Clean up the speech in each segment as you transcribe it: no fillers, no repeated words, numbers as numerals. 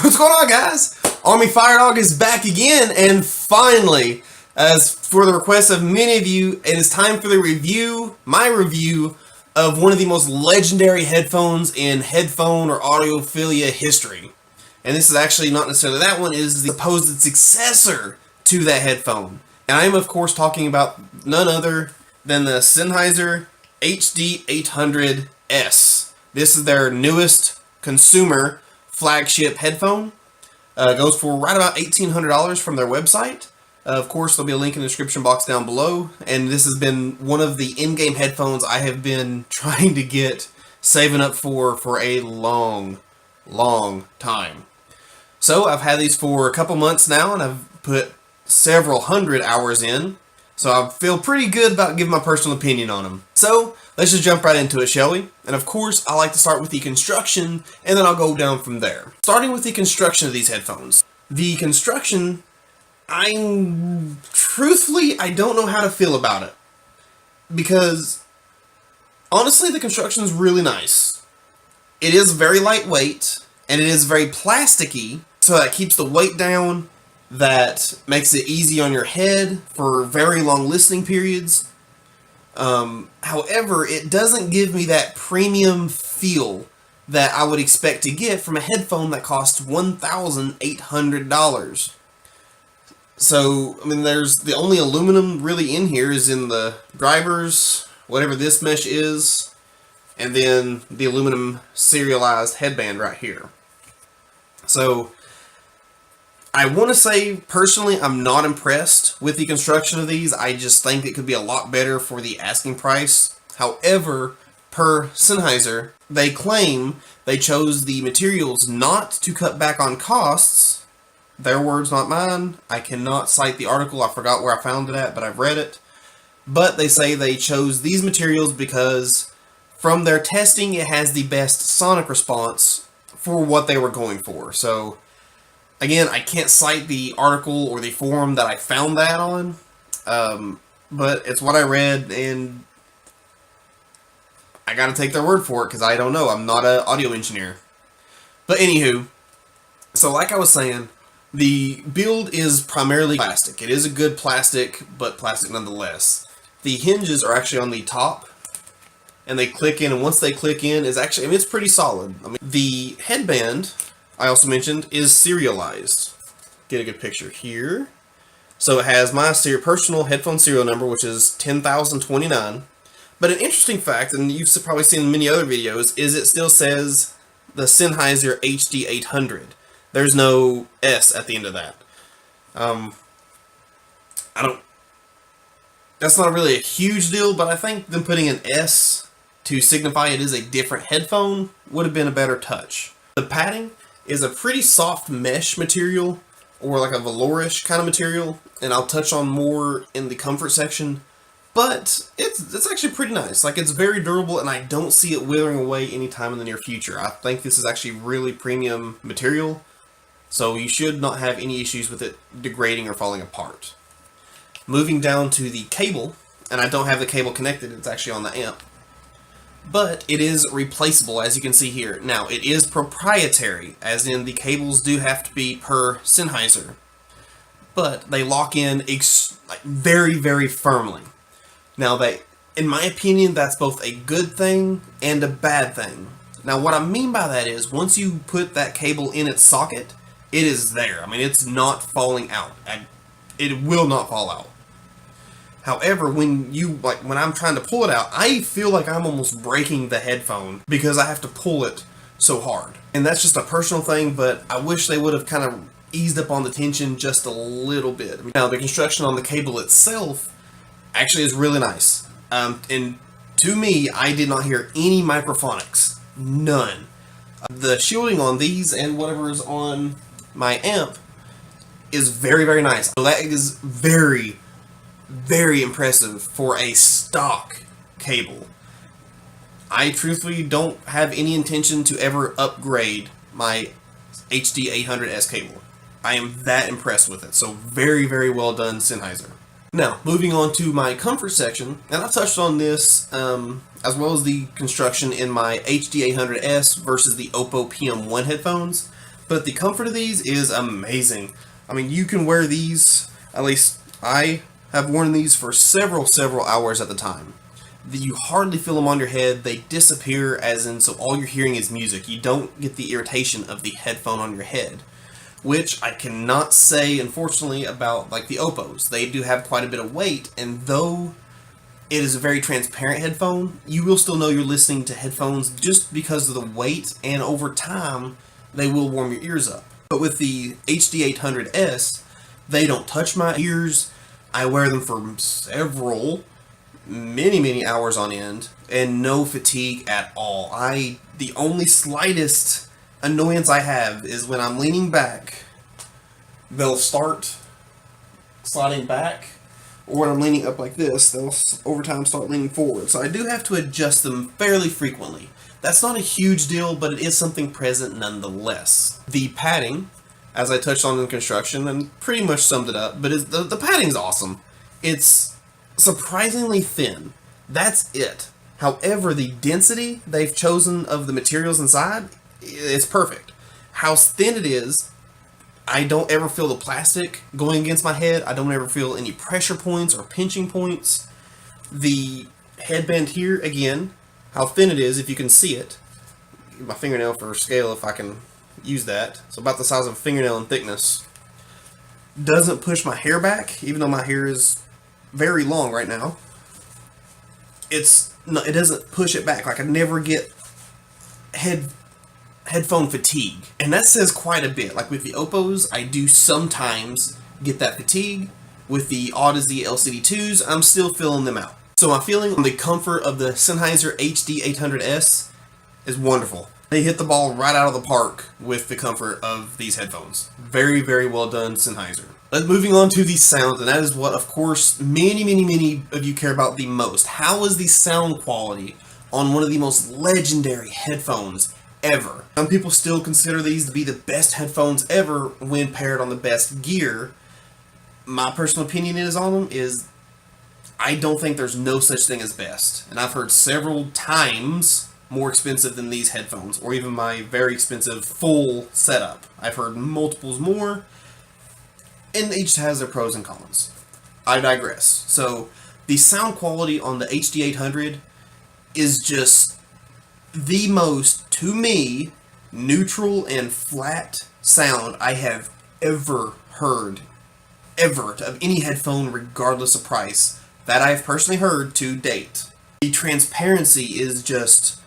What's going on, guys? Army-Firedawg is back again, and finally, as for the request of many of you, it is time for the review, my review, of one of the most legendary headphones in headphone or audiophilia history. And this is actually not necessarily that one, it is the supposed successor to that headphone. And I am, of course, talking about none other than the Sennheiser HD800S. This is their newest consumer flagship headphone. Goes for right about $1,800 from their website. Of course, there'll be a link in the description box down below. And this has been one of the in-game headphones I have been trying to get, saving up for a long time. So I've had these for a couple months now, and I've put several hundred hours in. So I feel pretty good about giving my personal opinion on them. So let's just jump right into it, shall we? And of course, I like to start with the construction, and then I'll go down from there. Starting with the construction of these headphones. The construction, truthfully, I don't know how to feel about it. Because, honestly, the construction is really nice. It is very lightweight, and it is very plasticky, so that keeps the weight down. That makes it easy on your head for very long listening periods. However, it doesn't give me that premium feel that I would expect to get from a headphone that costs $1,800. So, I mean, there's the only aluminum really in here is in the drivers, whatever this mesh is, and then the aluminum serialized headband right here. So, I want to say, personally, I'm not impressed with the construction of these. I just think it could be a lot better for the asking price. However, per Sennheiser, they claim they chose the materials not to cut back on costs. Their words, not mine. I cannot cite the article. I forgot where I found it at, but I've read it. But they say they chose these materials because from their testing, it has the best sonic response for what they were going for. So, again, I can't cite the article or the forum that I found that on, but it's what I read, and I gotta take their word for it, because I don't know. I'm not an audio engineer. But anywho, so like I was saying, the build is primarily plastic. It is a good plastic, but plastic nonetheless. The hinges are actually on the top, and they click in, and once they click in, is actually, I mean, it's pretty solid. I mean, the headband, I also mentioned, is serialized. Get a good picture here. So it has my personal headphone serial number, which is 10,029. But an interesting fact, and you've probably seen in many other videos, is it still says the Sennheiser HD800. There's no S at the end of that. That's not really a huge deal, but I think them putting an S to signify it is a different headphone would have been a better touch. The padding is a pretty soft mesh material, or like a velourish kind of material, and I'll touch on more in the comfort section, but it's actually pretty nice. Like, it's very durable, and I don't see it withering away anytime in the near future. I think this is actually really premium material, so you should not have any issues with it degrading or falling apart. Moving down to the cable, and I don't have the cable connected, it's actually on the amp. But it is replaceable, as you can see here. Now, it is proprietary, as in the cables do have to be per Sennheiser. But they lock in very, very firmly. Now, in my opinion, that's both a good thing and a bad thing. Now, what I mean by that is, once you put that cable in its socket, it is there. I mean, it's not falling out. It will not fall out. However, when I'm trying to pull it out, I feel like I'm almost breaking the headphone because I have to pull it so hard. And that's just a personal thing, but I wish they would have kind of eased up on the tension just a little bit. Now, the construction on the cable itself actually is really nice. And to me, I did not hear any microphonics. None. The shielding on these and whatever is on my amp is very, very nice. So that is very, very impressive for a stock cable. I truthfully don't have any intention to ever upgrade my HD800S cable. I am that impressed with it. So very, very well done, Sennheiser. Now, moving on to my comfort section, and I've touched on this as well as the construction in my HD800S versus the Oppo PM1 headphones. But the comfort of these is amazing. I mean, you can wear these, at least I have worn these for several hours at the time. You hardly feel them on your head. They disappear, as in, so all you're hearing is music. You don't get the irritation of the headphone on your head, which I cannot say, unfortunately, about like the Oppos. They do have quite a bit of weight, and though it is a very transparent headphone, you will still know you're listening to headphones just because of the weight, and over time, they will warm your ears up. But with the HD800S, they don't touch my ears. I wear them for many hours on end, and no fatigue at all. The only slightest annoyance I have is when I'm leaning back, they'll start sliding back, or when I'm leaning up like this, they'll over time start leaning forward. So I do have to adjust them fairly frequently. That's not a huge deal, but it is something present nonetheless. The padding, as I touched on in construction, and pretty much summed it up, but the padding's awesome. It's surprisingly thin. That's it. However, the density they've chosen of the materials inside, it's perfect. How thin it is, I don't ever feel the plastic going against my head. I don't ever feel any pressure points or pinching points. The headband here, again, how thin it is, if you can see it. My fingernail for scale, if I can use that. So about the size of a fingernail in thickness. Doesn't push my hair back, even though my hair is very long right now. It doesn't push it back. Like, I never get headphone fatigue, and that says quite a bit. Like with the Oppos, I do sometimes get that fatigue. With the Odyssey LCD2s, I'm still feeling them out. So my feeling on the comfort of the Sennheiser HD800S is wonderful. They hit the ball right out of the park with the comfort of these headphones. Very well done, Sennheiser. Moving on to the sound, and that is what, of course, many of you care about the most. How is the sound quality on one of the most legendary headphones ever? Some people still consider these to be the best headphones ever when paired on the best gear. My personal opinion on them is I don't think there's no such thing as best. And I've heard several times more expensive than these headphones, or even my very expensive full setup. I've heard multiples more, and each has their pros and cons. I digress. So the sound quality on the HD800 is just the most, to me, neutral and flat sound I have ever heard, of any headphone, regardless of price, that I've personally heard to date. The transparency is just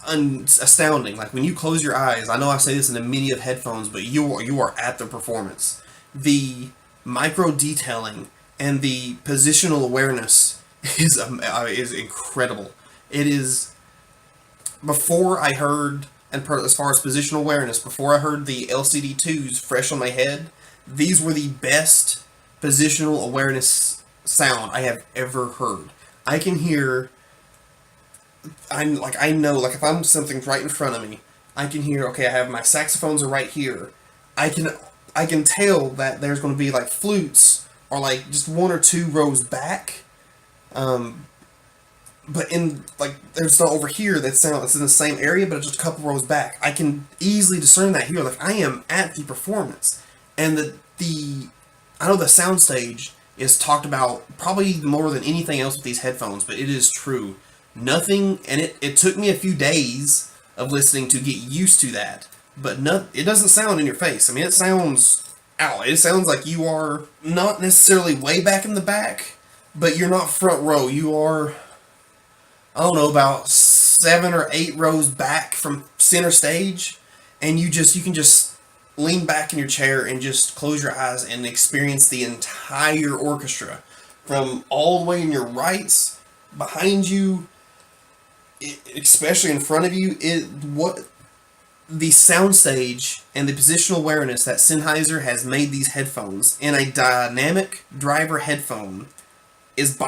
astounding. Like when you close your eyes, I know I say this in a many of headphones, but you are at the performance. The micro detailing and the positional awareness is incredible. It is, before I heard, and as far as positional awareness, before I heard the LCD2s fresh on my head, these were the best positional awareness sound I have ever heard. I can hear, I know, like if I'm something's right in front of me, I can hear, okay, I have my saxophones are right here. I can tell that there's going to be like flutes or like just one or two rows back. But in like there's not over here that sound it's in the same area, but it's just a couple rows back. I can easily discern that here. Like I am at the performance, and I know the soundstage is talked about probably more than anything else with these headphones, but it is true. Nothing, and it took me a few days of listening to get used to that, but it doesn't sound in your face. I mean, it sounds out. It sounds like you are not necessarily way back in the back, but you're not front row. You are, I don't know, about 7 or 8 rows back from center stage, and you can just lean back in your chair and just close your eyes and experience the entire orchestra from all the way in your rights, behind you, especially in front of you. What the soundstage and the positional awareness that Sennheiser has made these headphones in a dynamic driver headphone is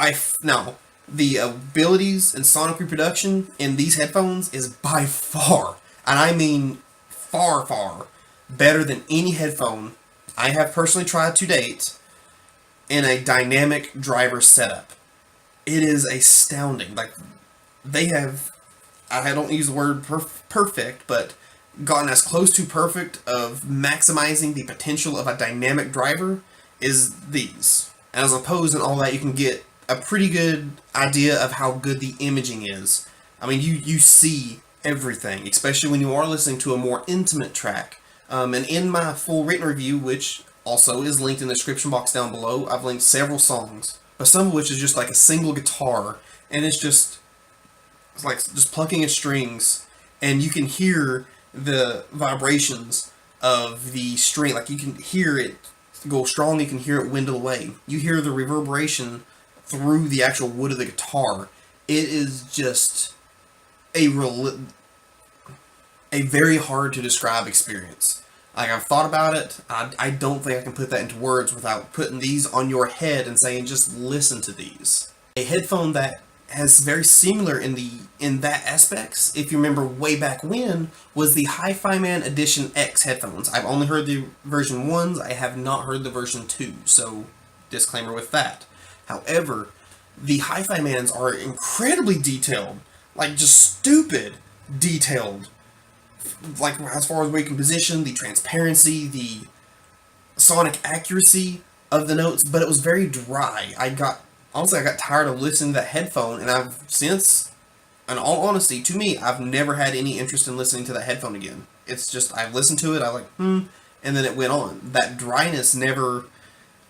now the abilities and sonic reproduction in these headphones is by far, and I mean far better than any headphone I have personally tried to date in a dynamic driver setup. It is astounding. Like, they have, I don't use the word perfect, but gotten as close to perfect of maximizing the potential of a dynamic driver is these. And as opposed and all that, you can get a pretty good idea of how good the imaging is. I mean, you see everything, especially when you are listening to a more intimate track. And in my full written review, which also is linked in the description box down below, I've linked several songs, but some of which is just like a single guitar, and it's like just plucking at strings, and you can hear the vibrations of the string. Like, you can hear it go strong, you can hear it dwindle away. You hear the reverberation through the actual wood of the guitar. It is just a very hard to describe experience. Like, I've thought about it. I don't think I can put that into words without putting these on your head and saying, just listen to these. A headphone that has very similar in that aspects, if you remember way back when, was the Hi-Fi Man Edition X headphones. I've only heard the version 1s, I have not heard the version 2, so disclaimer with that. However, the Hi-Fi Mans are incredibly detailed, like just stupid detailed. Like, as far as where you can position, the transparency, the sonic accuracy of the notes, but it was very dry. Honestly, I got tired of listening to that headphone, and I've since, in all honesty, to me, I've never had any interest in listening to that headphone again. It's just, I've listened to it, I was like, and then it went on. That dryness never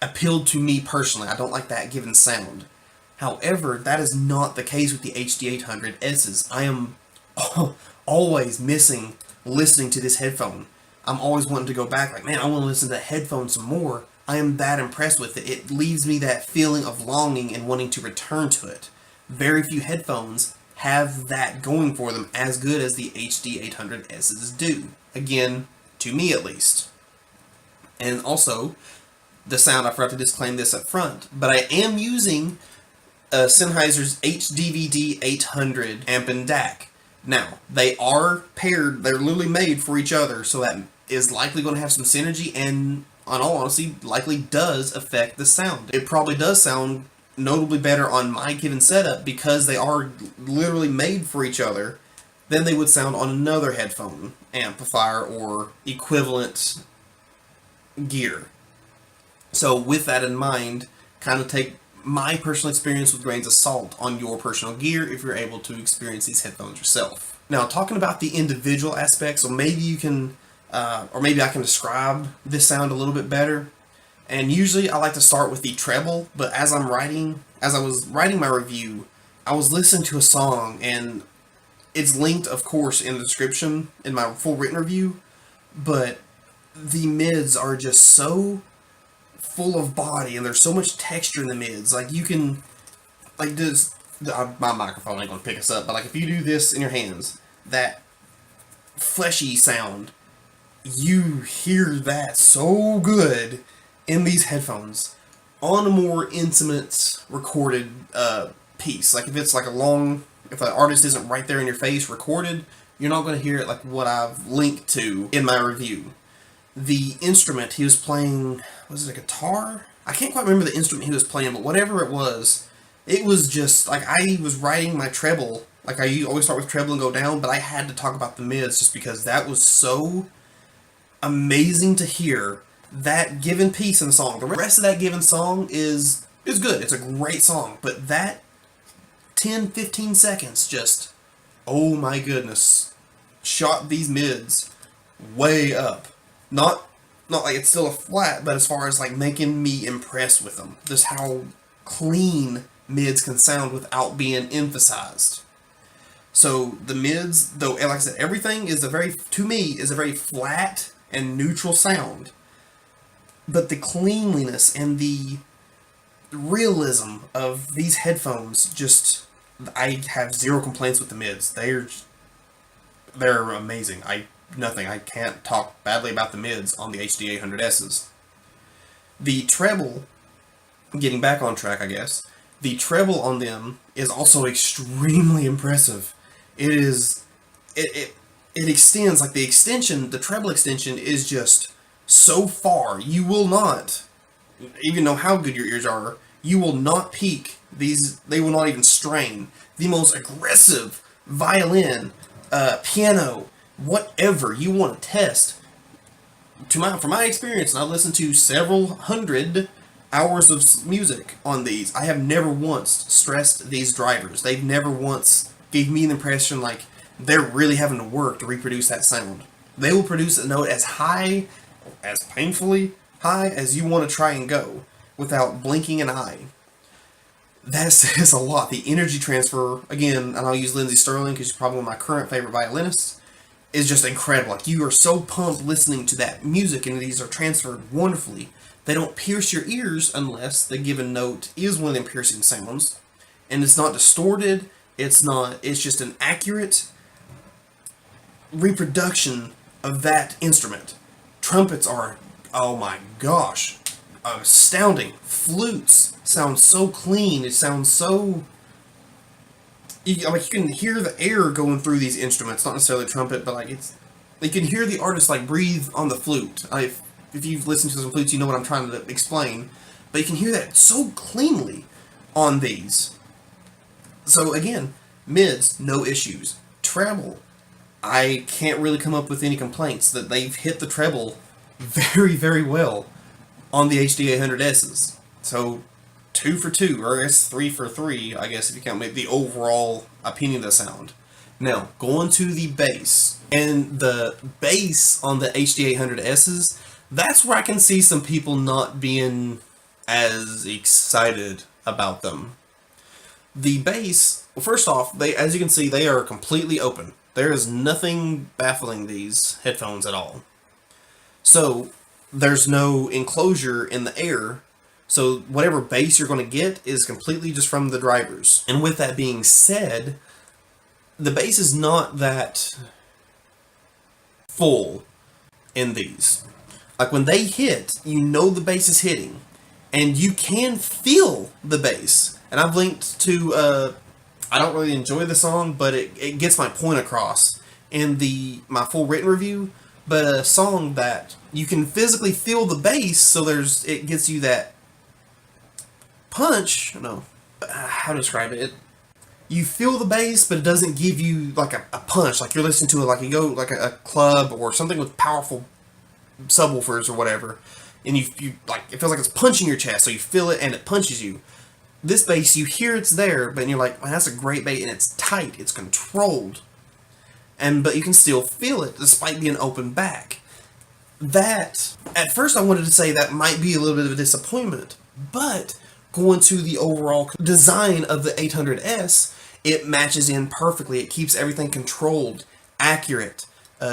appealed to me personally. I don't like that given sound. However, that is not the case with the HD800Ss. I am always missing listening to this headphone. I'm always wanting to go back, like, man, I want to listen to that headphone some more. I am that impressed with it. It leaves me that feeling of longing and wanting to return to it. Very few headphones have that going for them as good as the HD800Ss do. Again, to me at least. And also, the sound, I forgot to disclaim this up front, but I am using Sennheiser's HD800 amp and DAC. Now, they are paired, they're literally made for each other, so that is likely going to have some synergy, and in all honesty, likely does affect the sound. It probably does sound notably better on my given setup because they are literally made for each other than they would sound on another headphone amplifier or equivalent gear. So with that in mind, kind of take my personal experience with grains of salt on your personal gear if you're able to experience these headphones yourself. Now, talking about the individual aspects, so maybe you can or maybe I can describe this sound a little bit better. And usually I like to start with the treble, but as I was writing my review, I was listening to a song, and it's linked, of course, in the description in my full written review, but the mids are just so full of body, and there's so much texture in the mids. Like, you can, like, this, my microphone ain't gonna pick us up, but like, if you do this in your hands, that fleshy sound, you hear that so good in these headphones on a more intimate recorded piece. Like, if it's like if the artist isn't right there in your face recorded, you're not going to hear it like what I've linked to in my review. The instrument he was playing, was it a guitar? I can't quite remember the instrument he was playing, but whatever it was just like, I was writing my treble, like I always start with treble and go down, but I had to talk about the mids just because that was so amazing to hear. That given piece in the song, the rest of that given song is good. It's a great song, but that 10-15 seconds just, oh my goodness, shot these mids way up. Not like it's still a flat, but as far as like making me impressed with them, just how clean mids can sound without being emphasized. So the mids, though, like I said, everything is to me is a very flat and neutral sound. But the cleanliness and the realism of these headphones, I have zero complaints with the mids. They're amazing. I can't talk badly about the mids on the HD800Ss. The treble, getting back on track, I guess, the treble on them is also extremely impressive. It extends, like the treble extension is just so far, you will not, even know how good your ears are, you will not peak these, they will not even strain. The most aggressive violin, piano, whatever you want to test. From my experience, and I've listened to several hundred hours of music on these, I have never once stressed these drivers. They've never once gave me the impression like they're really having to work to reproduce that sound. They will produce a note as high, as painfully high as you want to try and go without blinking an eye. That says a lot. The energy transfer, again, and I'll use Lindsey Sterling because she's probably one of my current favorite violinists, is just incredible. Like, you are so pumped listening to that music, and these are transferred wonderfully. They don't pierce your ears unless the given note is one of them piercing sounds, and it's not distorted. It's just an accurate reproduction of that instrument. Trumpets are, oh my gosh, astounding. Flutes sound so clean. It sounds so... You can hear the air going through these instruments. Not necessarily a trumpet, but like you can hear the artist like breathe on the flute. If you've listened to some flutes, you know what I'm trying to explain. But you can hear that so cleanly on these. So again, mids, no issues. Treble, I can't really come up with any complaints. That they've hit the treble very, very well on the HD800Ss. So 2 for 2, or I guess 3 for 3, I guess if you count the overall opinion of the sound. Now, going to the bass. And the bass on the HD800Ss, that's where I can see some people not being as excited about them. The bass, well, first off, as you can see, they are completely open. There is nothing baffling these headphones at all. So, there's no enclosure in the air. So whatever bass you're going to get is completely just from the drivers. And with that being said, the bass is not that full in these. Like when they hit, you know the bass is hitting. And you can feel the bass. And I've linked to, I don't really enjoy the song, but it gets my point across in my full written review. But a song that you can physically feel the bass, so it gets you that punch, how to describe it? You feel the bass, but it doesn't give you like a punch, like you're listening to it, like you go like a club or something with powerful subwoofers or whatever, and you like it feels like it's punching your chest, so you feel it and it punches you. This bass, you hear it's there, but you're like, man, that's a great bass, and it's tight, it's controlled, but you can still feel it despite being open back. That at first I wanted to say that might be a little bit of a disappointment, but going to the overall design of the 800S, it matches in perfectly. It keeps everything controlled, accurate,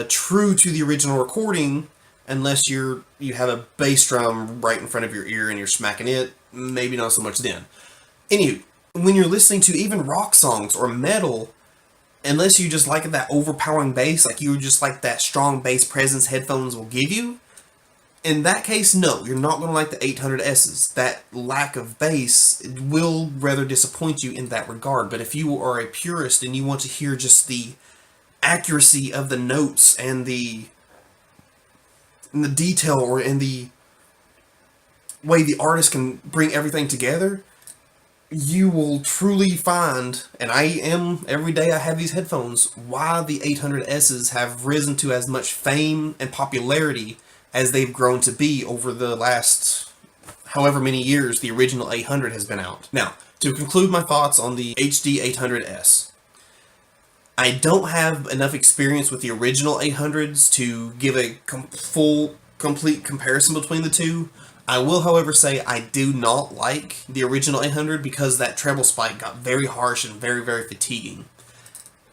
true to the original recording, unless you have a bass drum right in front of your ear and you're smacking it. Maybe not so much then. Anywho, when you're listening to even rock songs or metal, unless you just like that overpowering bass, like you just like that strong bass presence headphones will give you, in that case, no, you're not going to like the 800Ss. That lack of bass will rather disappoint you in that regard. But if you are a purist and you want to hear just the accuracy of the notes and the detail or in the way the artist can bring everything together, you will truly find, and every day I have these headphones, why the 800Ss have risen to as much fame and popularity as they've grown to be over the last however many years the original 800 has been out. Now, to conclude my thoughts on the HD800S, I don't have enough experience with the original 800s to give a complete comparison between the two. I will, however, say I do not like the original 800 because that treble spike got very harsh and very, very fatiguing.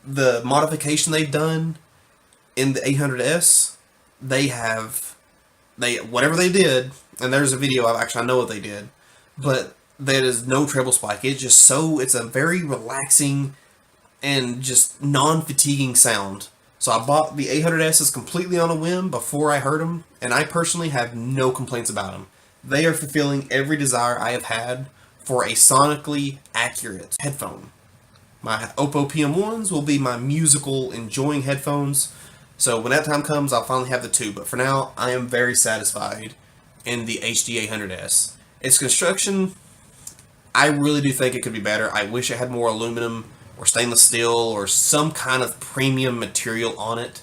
The modification they've done in the 800S, whatever they did, and there's a video of I know what they did, but there is no treble spike. It's a very relaxing and just non-fatiguing sound. So I bought the 800Ss completely on a whim before I heard them, and I personally have no complaints about them. They are fulfilling every desire I have had for a sonically accurate headphone. My Oppo PM1s will be my musical enjoying headphones. So when that time comes, I'll finally have the two. But for now, I am very satisfied in the HD800S. Its construction, I really do think it could be better. I wish it had more aluminum or stainless steel or some kind of premium material on it.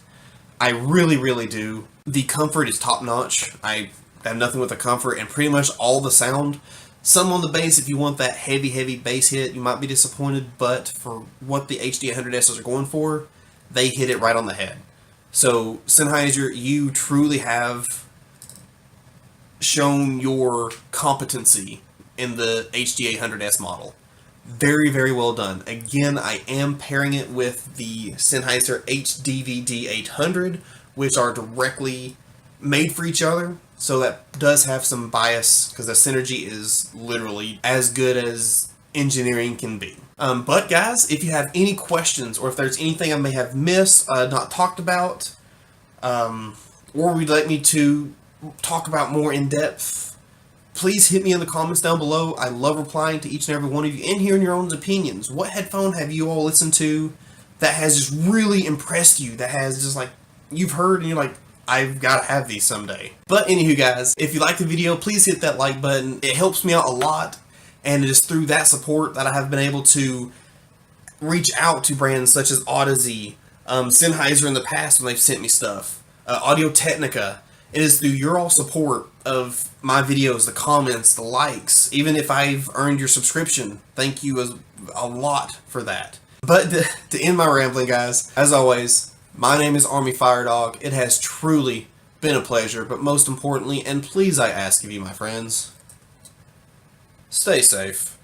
I really, really do. The comfort is top notch. I have nothing with the comfort, and pretty much all the sound. Some on the bass, if you want that heavy, heavy bass hit, you might be disappointed, but for what the HD800Ss are going for, they hit it right on the head. So, Sennheiser, you truly have shown your competency in the HD800S model. Very, very well done. Again, I am pairing it with the Sennheiser HD800, which are directly made for each other. So that does have some bias, because the synergy is literally as good as engineering can be. But guys, if you have any questions, or if there's anything I may have missed, not talked about, or would like me to talk about more in depth, please hit me in the comments down below. I love replying to each and every one of you and hearing your own opinions. What headphone have you all listened to that has just really impressed you, that has just like, you've heard and you're like, I've got to have these someday. But anywho guys, if you like the video, please hit that like button. It helps me out a lot, and it is through that support that I have been able to reach out to brands such as Odyssey, Sennheiser in the past when they've sent me stuff, Audio-Technica. It is through your all support of my videos, the comments, the likes, even if I've earned your subscription. Thank you a lot for that. But to end my rambling, guys, as always, my name is Army-Firedawg. It has truly been a pleasure, but most importantly, and please I ask of you, my friends, stay safe.